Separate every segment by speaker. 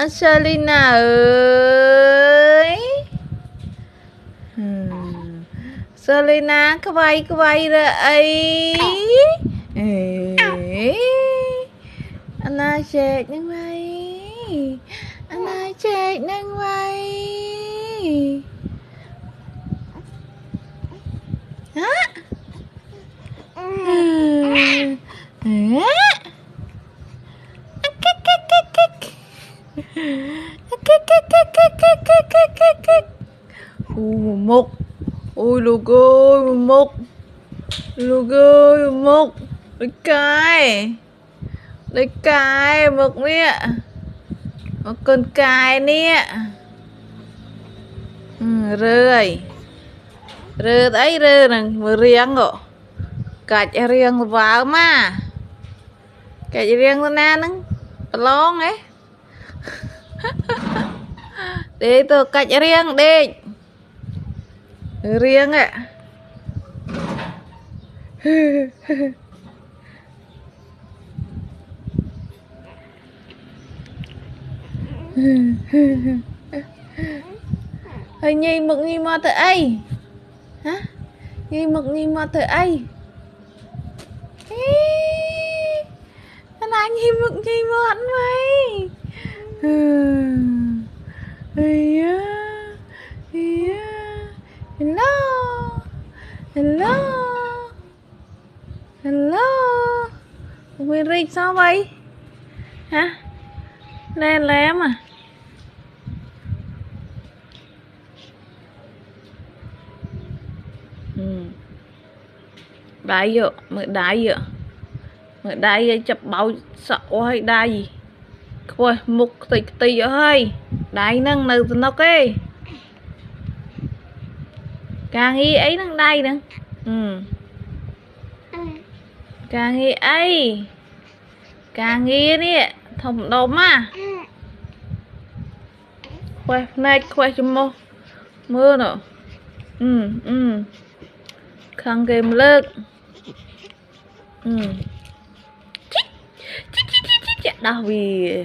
Speaker 1: Selina ơi. Selina quay ra ấy. Anh ai chết nhưng vậy. Anh ai chết nhưng vậy. Hả? Mục. Ôi lục ơi mục. Lục ơi mục. Lấy cài mục nè. Một con cài nè. Rơi. Rơi ấy rơi nè. Mà riêng ngộ. Cạch riêng vào mà. Cạch riêng ra nè nè. Lông ấy. Để tôi cạch riêng đi. Riêng ạ. Hơi nhi mực nhi mà thử ấy. Hả? Nhi mực nhi mà thử ấy. Anh anh nhi mực nhi mà hắn vậy. Hello. Hello. Hello. Nguyên Rin sao vậy? Hả? Lên lém à? Đáy vô, mới đáy vô. Mới đáy vô chập bao sợ hay đáy gì. Thôi, mục tì vô hơi. Đáy nâng nâng nó kê. Càng nghi ấy nâng đáy nâng. Càng nghi ấy. Càng nghi nè. Thông đốm à. Khoe, này khoe cho mô. Mưa nữa. Khăn kềm lực. Đau vì.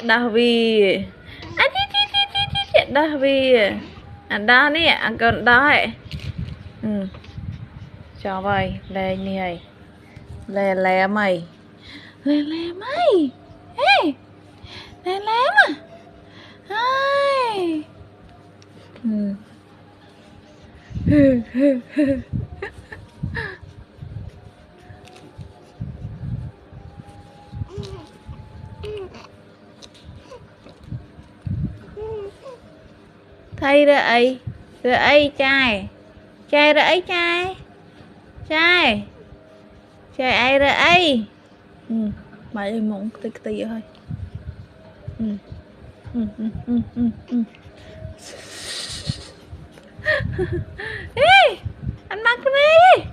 Speaker 1: Đau vì. Đau vì. Anh đó nè, anh còn đó ấy. Cho vậy, lên nè. Lè lè mày. Lè lè mày. Ê. Lè lè mà. Ai. Thay ra ấy. Ra ấy trai. Trai ra ấy trai. Trai. Trai ai ra ấy. Mày ơi mộng tì vậy thôi. Ê, anh mặc cái này.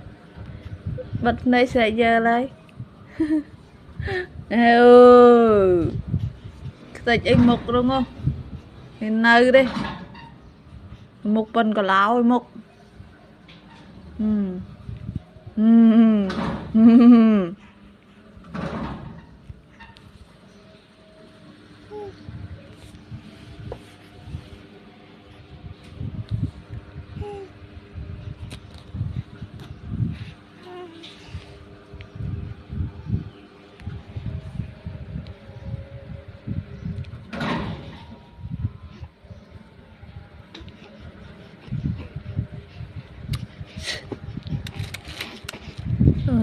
Speaker 1: Bật này sẽ giờ lại. Tịch anh mục đúng không? Thì nơi đi. Mục bên có lão ơi mục.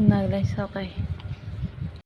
Speaker 1: Nơi đây sao đây?